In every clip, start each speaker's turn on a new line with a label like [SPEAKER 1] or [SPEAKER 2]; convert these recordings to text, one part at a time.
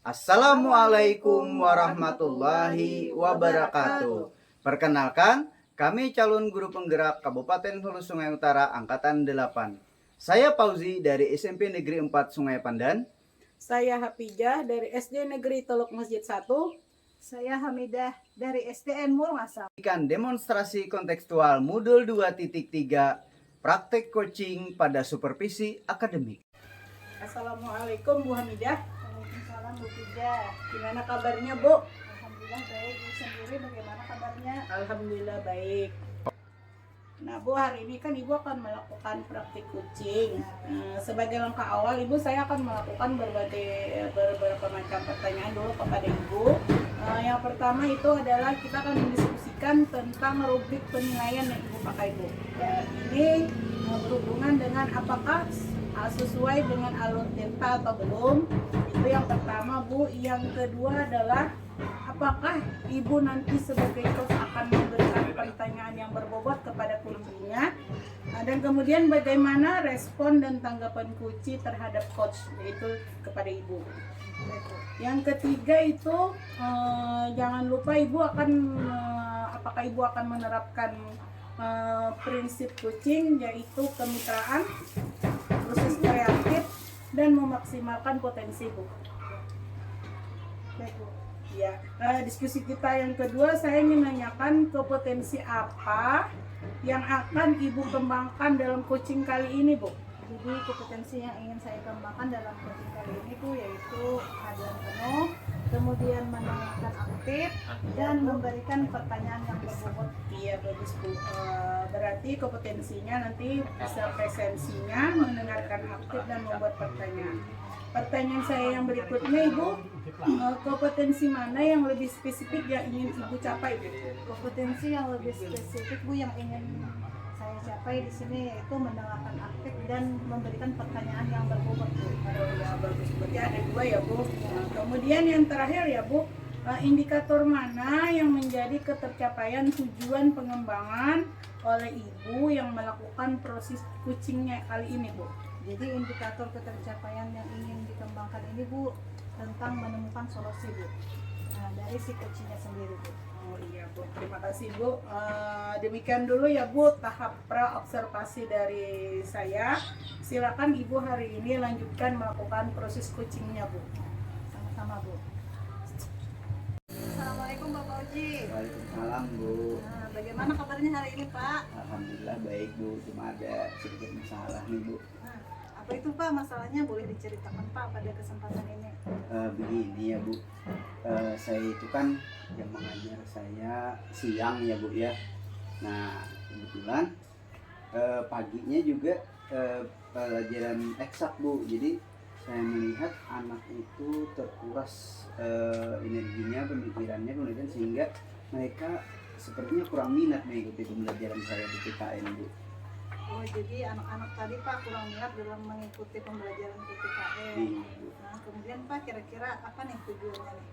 [SPEAKER 1] Assalamualaikum warahmatullahi wabarakatuh. Perkenalkan, kami calon guru penggerak Kabupaten Hulu Sungai Utara Angkatan 8. Saya Fauzi dari SMP Negeri 4 Sungai Pandan.
[SPEAKER 2] Saya Hafijah dari SD Negeri Teluk Masjid 1.
[SPEAKER 3] Saya Hamidah dari SDN Mulngasam.
[SPEAKER 1] Ikan demonstrasi kontekstual modul 2.3 praktek coaching pada supervisi akademik.
[SPEAKER 2] Assalamualaikum Bu Hamidah.
[SPEAKER 3] Waalaikumsalam Bu Hafijah.
[SPEAKER 2] Gimana kabarnya Bu?
[SPEAKER 3] Alhamdulillah baik. Bu sendiri bagaimana kabarnya?
[SPEAKER 2] Alhamdulillah baik. Nah Bu, hari ini kan Ibu akan melakukan praktik coaching. Sebagai langkah awal Ibu, saya akan melakukan beberapa macam pertanyaan dulu kepada Ibu. Yang pertama itu adalah kita akan mendiskusikan tentang rubrik penilaian yang Ibu pakai Bu. Ya, ini berhubungan dengan apakah sesuai dengan alur delta atau belum. Itu yang pertama Bu. Yang kedua adalah apakah Ibu nanti sebagai coach akan memberikan pertanyaan yang berbobot kepada kuncinya. Dan kemudian bagaimana respon dan tanggapan kunci terhadap coach, yaitu kepada Ibu. Yang ketiga itu jangan lupa Ibu akan apakah Ibu akan menerapkan prinsip coaching, yaitu kemitraan, proses kreatif, dan memaksimalkan potensi Bu. Baik Bu. Ya, diskusi kita yang kedua, saya ingin menanyakan kompetensi apa yang akan Ibu kembangkan dalam coaching kali ini Bu.
[SPEAKER 3] Jadi kompetensi yang ingin saya kembangkan dalam coaching kali ini Bu yaitu kehadiran penuh, kemudian mendengarkan aktif, dan memberikan pertanyaan yang berbobot.
[SPEAKER 2] Iya bagus Bu. Berarti kompetensinya nanti bisa presensinya, mendengarkan aktif, dan membuat pertanyaan. Pertanyaan saya yang berikutnya Ibu, kompetensi mana yang lebih spesifik yang ingin Ibu capai Bu?
[SPEAKER 3] Kompetensi yang lebih spesifik Bu yang ingin saya capai di sini yaitu mendengarkan aktif dan memberikan pertanyaan yang berbobot Bu.
[SPEAKER 2] Ya bagus, berarti ada dua ya Bu. Kemudian yang terakhir ya Bu, indikator mana yang menjadi ketercapaian tujuan pengembangan oleh Ibu yang melakukan proses coachingnya kali ini Bu?
[SPEAKER 3] Jadi indikator ketercapaian yang ingin dikembangkan ini Bu tentang menemukan solusi Bu. Nah, dari si coachingnya sendiri Bu.
[SPEAKER 2] Oh iya Bu, terima kasih Bu. Demikian dulu ya Bu tahap pra-observasi dari saya. Silakan Ibu hari ini lanjutkan melakukan proses coachingnya Bu.
[SPEAKER 3] Sama-sama Bu. Assalamualaikum Bapak Uji.
[SPEAKER 1] Waalaikumsalam Bu.
[SPEAKER 3] Nah, bagaimana kabarnya hari ini Pak?
[SPEAKER 1] Alhamdulillah baik Bu, cuma ada sedikit masalah nih Bu.
[SPEAKER 3] Nah, apa itu Pak masalahnya, boleh diceritakan Pak pada kesempatan ini?
[SPEAKER 1] Begini ya Bu, saya itu kan yang mengajar saya siang ya Bu ya. Nah kebetulan paginya juga pelajaran eksak Bu. Jadi saya melihat anak itu terkuras energinya, pemikirannya, kemudian sehingga mereka sepertinya kurang minat mengikuti pembelajaran saya di PKN Bu.
[SPEAKER 3] Oh, jadi anak-anak tadi Pak kurang minat dalam mengikuti pembelajaran PPKN.
[SPEAKER 1] Iya Bu.
[SPEAKER 3] Nah, kemudian Pak kira-kira apa nih tujuannya nih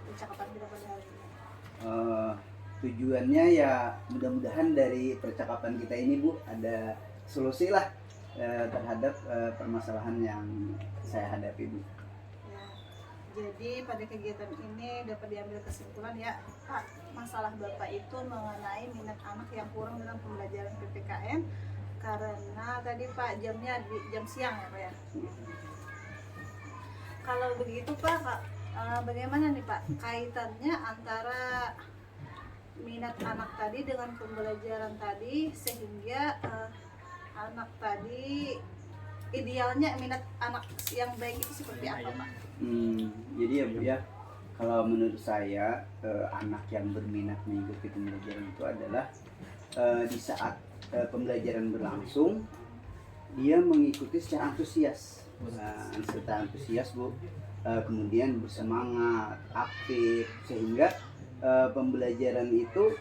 [SPEAKER 3] percakapan kita pada hari ini?
[SPEAKER 1] Tujuannya ya mudah-mudahan dari percakapan kita ini Bu ada solusi lah terhadap permasalahan yang saya hadapi Bu.
[SPEAKER 3] Ya, jadi pada kegiatan ini dapat diambil kesimpulan ya Pak, masalah Bapak itu mengenai minat anak yang kurang dalam pembelajaran PPKN karena tadi Pak jamnya di jam siang ya Pak ya. Kalau begitu Pak, bagaimana nih Pak kaitannya antara minat anak tadi dengan pembelajaran tadi sehingga anak tadi idealnya minat anak yang baik itu seperti apa Pak?
[SPEAKER 1] Jadi ya Bu ya, kalau menurut saya anak yang berminat mengikuti pembelajaran itu adalah di saat pembelajaran berlangsung dia mengikuti secara antusias. Secara antusias Bu, kemudian bersemangat, aktif, sehingga pembelajaran itu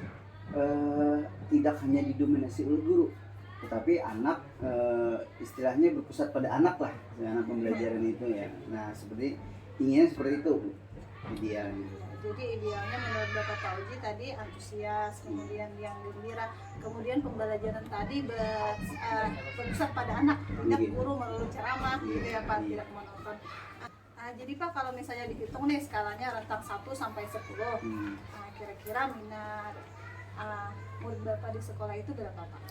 [SPEAKER 1] tidak hanya didominasi oleh guru, tetapi anak istilahnya berpusat pada anak lah, anak pembelajaran itu ya. Nah seperti inginnya seperti itu Bu, idealnya.
[SPEAKER 3] Jadi idealnya menurut Bapak Fauzi tadi antusias, kemudian yang gembira, kemudian pembelajaran tadi berpusat pada anak, tidak guru melalui ceramah gitu ya Pak, tidak menonton. Jadi Pak, kalau misalnya dihitung nih skalanya rentang 1 sampai 10, kira-kira minat murid Bapak di sekolah itu berapa Pak?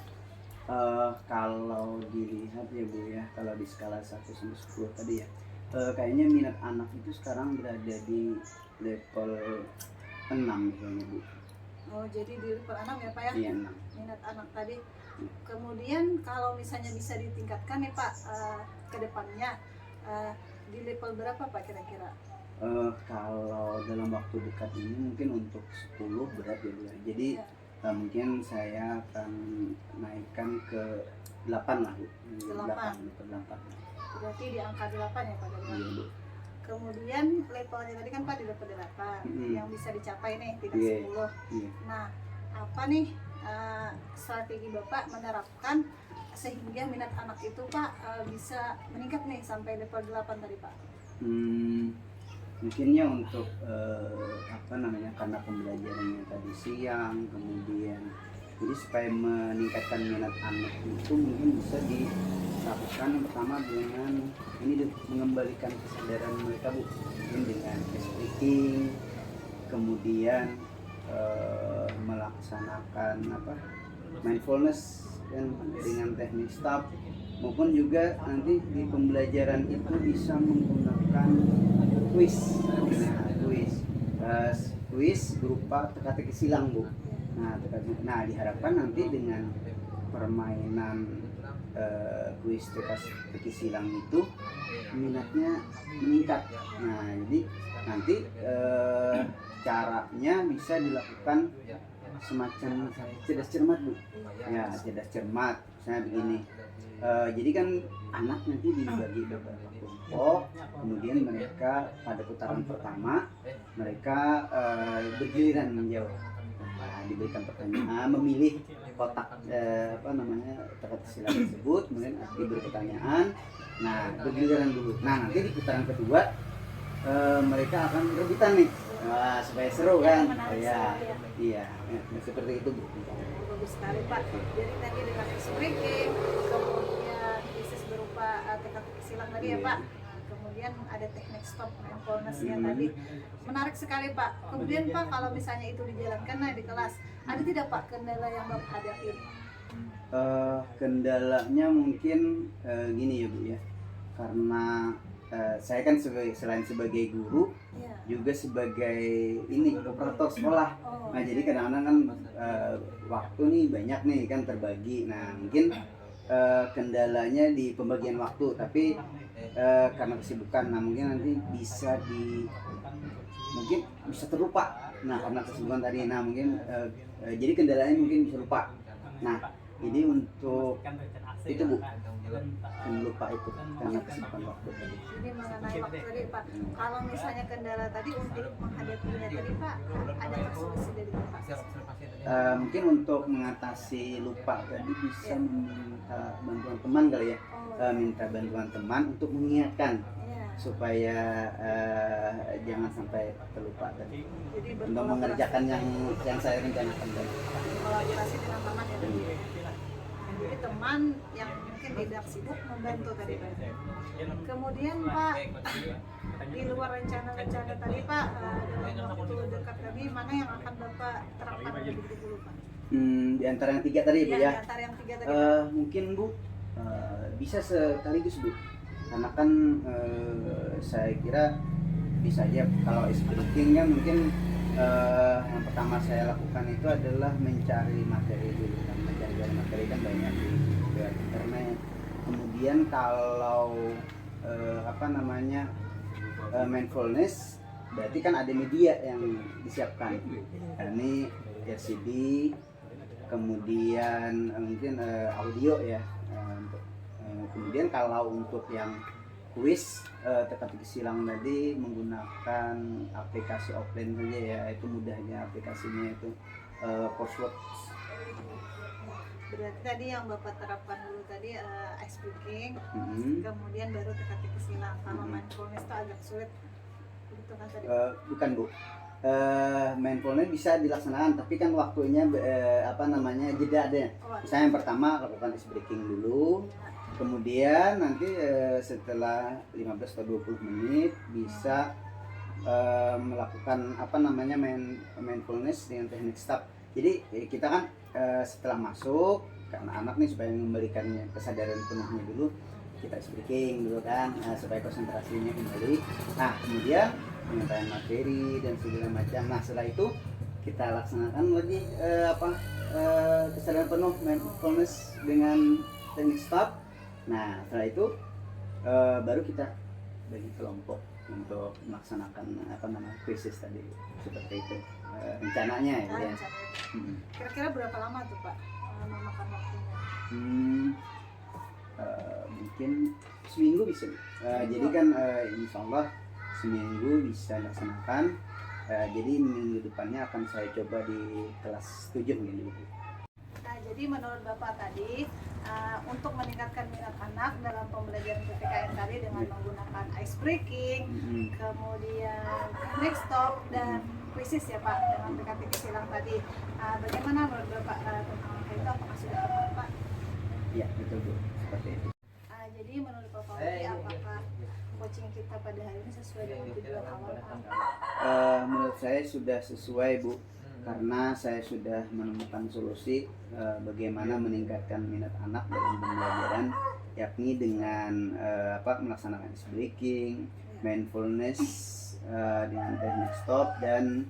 [SPEAKER 1] Kalau dilihat ya Bu ya, kalau di skala 1 sampai 10 tadi ya, kayaknya minat anak itu sekarang berada di level 6 kayaknya Bu.
[SPEAKER 3] Oh, jadi di level 6 ya Pak ya?
[SPEAKER 1] Iya 6.
[SPEAKER 3] Minat anak tadi. Kemudian kalau misalnya bisa ditingkatkan nih Pak, ke depannya di level berapa Pak kira-kira?
[SPEAKER 1] Kalau dalam waktu dekat ini mungkin untuk 10 berat ya Bu ya. Jadi mungkin saya akan naikkan ke 8 lah Bu.
[SPEAKER 3] 8.
[SPEAKER 1] Ke 8.
[SPEAKER 3] Berarti di angka 8 ya Pak?
[SPEAKER 1] Iya Bu.
[SPEAKER 3] Kemudian levelnya tadi kan Pak di level 8 yang bisa dicapai nih, tidak 10.
[SPEAKER 1] Iya.
[SPEAKER 3] Nah, apa nih strategi Bapak menerapkan sehingga minat anak itu Pak bisa meningkat nih sampai level 8 tadi Pak?
[SPEAKER 1] Mungkinnya untuk karena pembelajarannya tadi siang, kemudian jadi supaya meningkatkan minat anak itu mungkin bisa dilakukan yang pertama dengan mengembalikan kesadaran mereka Bu, mungkin dengan speaking, kemudian melaksanakan mindfulness dan dengan teknik stop, maupun juga nanti di pembelajaran itu bisa menggunakan quiz. Quiz berupa teka-teki silang Bu. Nah, diharapkan nanti dengan permainan quiz teka-teki silang itu minatnya meningkat. Nah, jadi nanti caranya bisa dilakukan semacam cerdas cermat Bu. Ya, cerdas cermat. Misalnya begini. Jadi kan anak nanti dibagi beberapa kelompok, kemudian mereka pada putaran pertama mereka bergiliran menjawab. Nah, diberikan pertanyaan, memilih kotak teka-teki silang tersebut, kemudian diberi pertanyaan. Nah, bergiliran dulu. Nah, nanti di putaran kedua mereka akan rebutan nih. Nah, supaya seru kan? Iya, seperti itu Bu.
[SPEAKER 3] Bagus sekali Pak. Jadi tadi dengan speaking, kemudian bisnis berupa teka-teki silang tadi ya Pak. Kemudian ada teknik stop mindfulness-nya tadi. Menarik sekali Pak. Kemudian Pak, kalau misalnya itu dijalankan di kelas, ada tidak Pak kendala yang Bapak hadapi?
[SPEAKER 1] Kendalanya mungkin gini ya Bu ya. Karena saya kan selain sebagai guru, juga sebagai operator sekolah. Nah, jadi kadang-kadang kan waktu nih banyak nih kan terbagi. Nah, mungkin kendalanya di pembagian waktu, tapi karena kesibukan, nah mungkin nanti mungkin bisa terlupa. Nah, karena kesibukan tadi, nah mungkin jadi kendalanya mungkin bisa lupa. Nah, ini untuk itu Bu, lupa itu karena kesibukan waktu tadi.
[SPEAKER 3] Ini mengenai waktu tadi Pak. Kalau misalnya kendala tadi untuk menghadapinya tadi Pak, ada solusi dari Bapak?
[SPEAKER 1] Mungkin untuk mengatasi lupa tadi bisa meminta bantuan teman kali ya. Minta bantuan teman untuk mengingatkan supaya jangan sampai terlupa tadi. Jadi untuk mengerjakan yang saya rencanakan tadi.
[SPEAKER 3] Kolaborasi dengan teman ya tadi. Jadi teman yang mungkin tidak sibuk membantu tadi Pak. Kemudian Pak, di luar rencana-rencana tadi Pak, dalam waktu dekat tadi mana yang akan Bapak terapkan lebih dulu Pak?
[SPEAKER 1] Di antara yang 3 tadi Bu ya.
[SPEAKER 3] Di antara yang 3 tadi Pak.
[SPEAKER 1] Mungkin Bu bisa sekaligus Bu. Karena kan saya kira bisa aja kalau speaking kan mungkin yang pertama saya lakukan itu adalah mencari materi dulu kan, mencari materi kan banyak di internet. Kemudian kalau mindfulness berarti kan ada media yang disiapkan. Ini LCD, kemudian mungkin audio ya. Kemudian kalau untuk yang quiz teka-teki silang tadi menggunakan aplikasi offline saja ya, itu mudahnya aplikasinya itu Courseworks.
[SPEAKER 3] Berarti tadi yang Bapak terapkan dulu tadi ice breaking, kemudian baru teka-teki silang. Kalau mindfulness itu agak sulit, begitu kan tadi?
[SPEAKER 1] Bukan Bu, mindfulness bisa dilaksanakan, tapi kan waktunya jeda ada. Misalnya yang pertama lakukan ice breaking dulu, Kemudian nanti setelah 15 atau 20 menit bisa melakukan mindfulness dengan teknik stop. Jadi kita kan setelah masuk, karena anak nih supaya memberikan kesadaran penuhnya dulu, kita speaking dulu kan, supaya konsentrasinya kembali. Nah kemudian penyampaian materi dan segala macam. Nah setelah itu kita laksanakan lagi kesadaran penuh mindfulness dengan teknik stop. Nah setelah itu baru kita bagi kelompok untuk melaksanakan quizzes tadi, seperti itu rencananya ya.
[SPEAKER 3] Kira-kira berapa lama tuh Pak memakan waktunya?
[SPEAKER 1] Mungkin seminggu bisa. Jadi kan insya Allah seminggu bisa laksanakan. Jadi minggu depannya akan saya coba di kelas 7 gitu.
[SPEAKER 3] Nah, jadi menurut Bapak tadi untuk meningkatkan minat anak dalam pembelajaran PPKN tadi dengan menggunakan ice breaking, kemudian next stop dan quizzes ya Pak dengan PKTK silang tadi. Bagaimana menurut Bapak tentang itu, apakah sudah tepat Pak?
[SPEAKER 1] Iya betul Bu, seperti itu.
[SPEAKER 3] Jadi menurut Bapak Wati, apakah coaching kita pada hari ini sesuai dengan tujuan awal Pak?
[SPEAKER 1] Menurut saya sudah sesuai Bu, karena saya sudah menemukan solusi bagaimana meningkatkan minat anak dalam pembelajaran, yakni dengan melaksanakan speaking, mindfulness dengan teknik stop, dan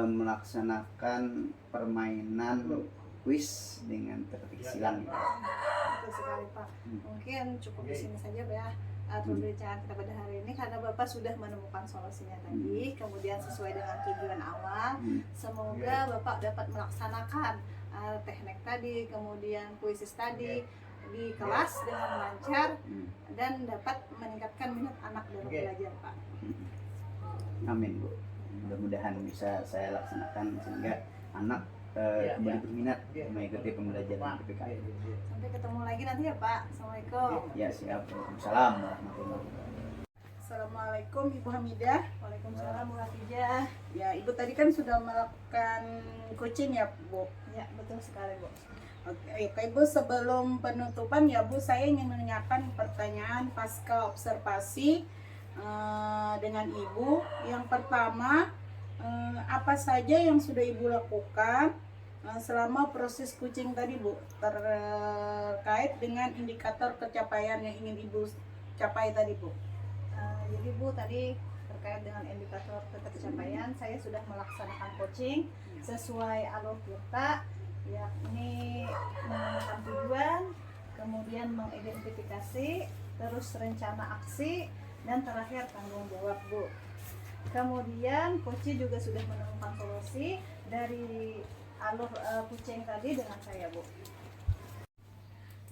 [SPEAKER 1] melaksanakan permainan quiz dengan teka-teki silang.
[SPEAKER 3] Betul sekali Pak. Mungkin cukup di sini saja Pak ya pembicaraan kita pada hari ini, karena Bapak sudah menemukan solusinya tadi, kemudian sesuai dengan tujuan awal. Semoga Bapak dapat melaksanakan teknik tadi, kemudian quizzes tadi di kelas dengan lancar dan dapat meningkatkan minat anak dalam belajar Pak.
[SPEAKER 1] Amin Bu. Mudah-mudahan bisa saya laksanakan sehingga anak kembali berminat mengikuti pembelajaran PPKN.
[SPEAKER 3] Sampai ketemu lagi nanti ya Pak. Assalamualaikum.
[SPEAKER 1] Ya siap. Waalaikumsalam warahmatullahi wabarakatuh.
[SPEAKER 2] Assalamualaikum Ibu Hamidah.
[SPEAKER 3] Waalaikumsalam Bu Hafijah.
[SPEAKER 2] Ya Ibu tadi kan sudah melakukan coaching ya Bu.
[SPEAKER 3] Ya betul sekali Bu.
[SPEAKER 2] Oke Bu, sebelum penutupan ya Bu, saya ingin menanyakan pertanyaan pasca observasi dengan Ibu. Yang pertama, apa saja yang sudah Ibu lakukan selama proses coaching tadi Bu, terkait dengan indikator pencapaian yang ingin Ibu capai tadi Bu?
[SPEAKER 3] Jadi Bu, tadi terkait dengan indikator pencapaian, saya sudah melaksanakan coaching sesuai alur kita, yakni menentukan tujuan, kemudian mengidentifikasi, terus rencana aksi, dan terakhir tanggung jawab Bu. Kemudian coach juga sudah menemukan solusi dari alur coaching tadi dengan saya Bu.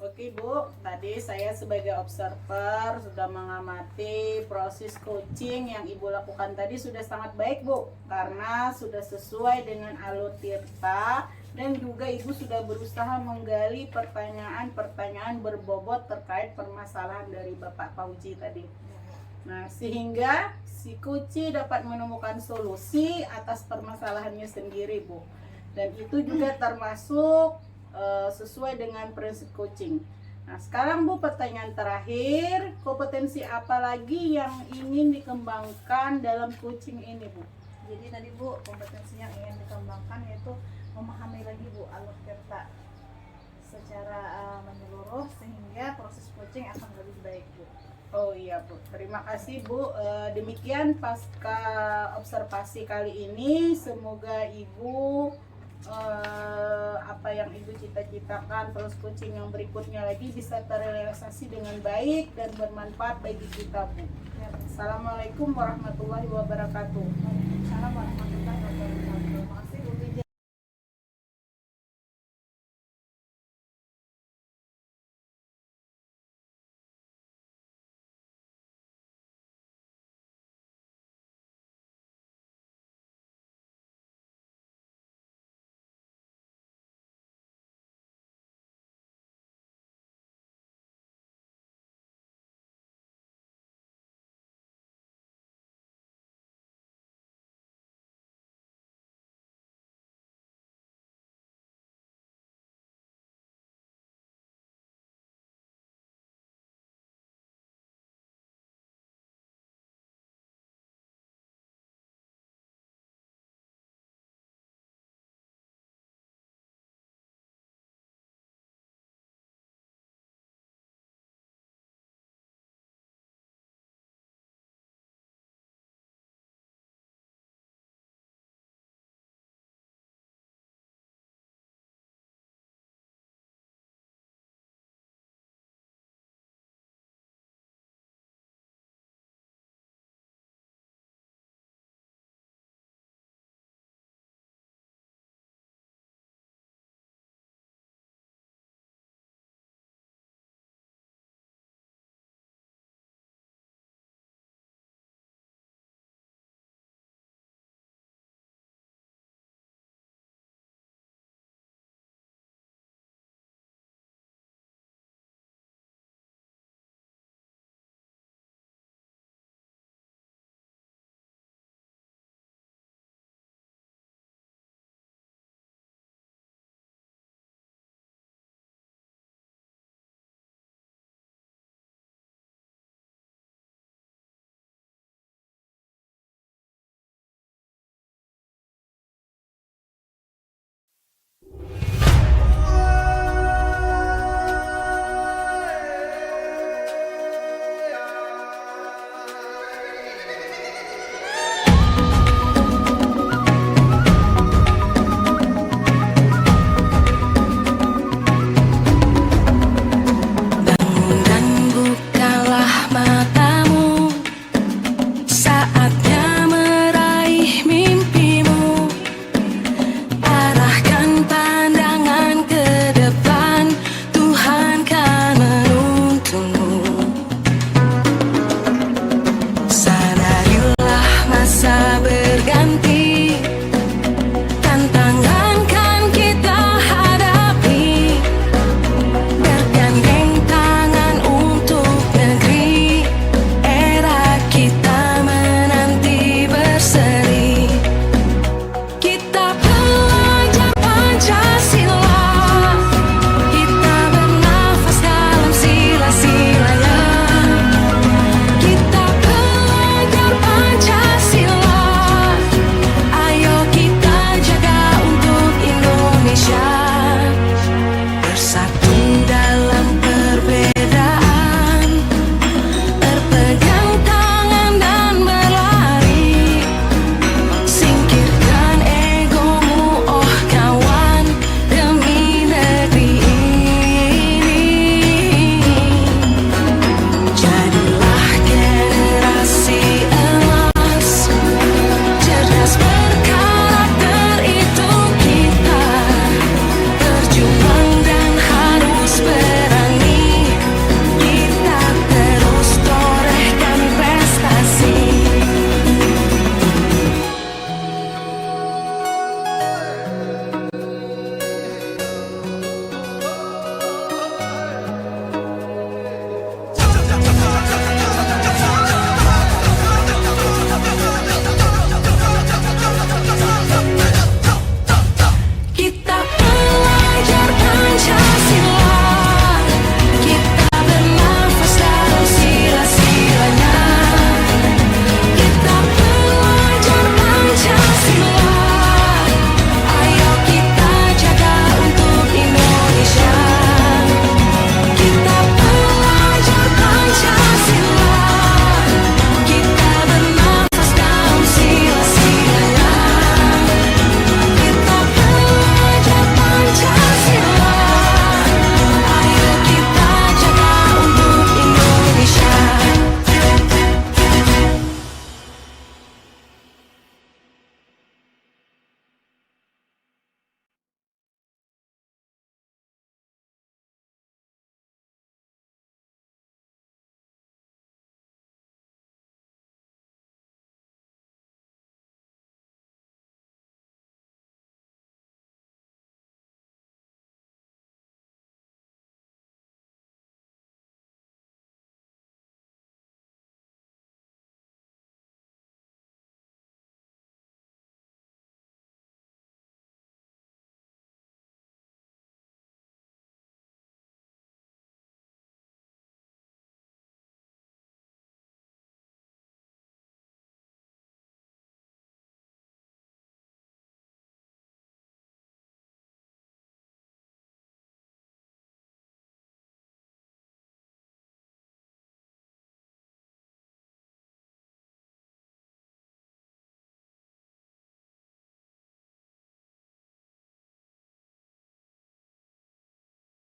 [SPEAKER 2] Oke Bu, tadi saya sebagai observer sudah mengamati proses coaching yang Ibu lakukan tadi sudah sangat baik Bu, karena sudah sesuai dengan alur Tirta, dan juga Ibu sudah berusaha menggali pertanyaan-pertanyaan berbobot terkait permasalahan dari Bapak Fauji tadi. Nah, sehingga si Kuci dapat menemukan solusi atas permasalahannya sendiri Bu, dan itu juga termasuk sesuai dengan prinsip coaching. Nah sekarang Bu, pertanyaan terakhir, kompetensi apa lagi yang ingin dikembangkan dalam coaching ini Bu?
[SPEAKER 3] Jadi tadi Bu, kompetensi yang ingin dikembangkan yaitu memahami lagi Bu alur Tirta secara menyeluruh, sehingga proses coaching akan lebih baik Bu.
[SPEAKER 2] Oh iya Bu, terima kasih Bu. Demikian pasca observasi kali ini, semoga Ibu apa yang Ibu cita-citakan terus coaching yang berikutnya lagi bisa terrealisasi dengan baik dan bermanfaat bagi kita Bu. Assalamualaikum warahmatullahi wabarakatuh.
[SPEAKER 3] Waalaikumsalam warahmatullahi wabarakatuh.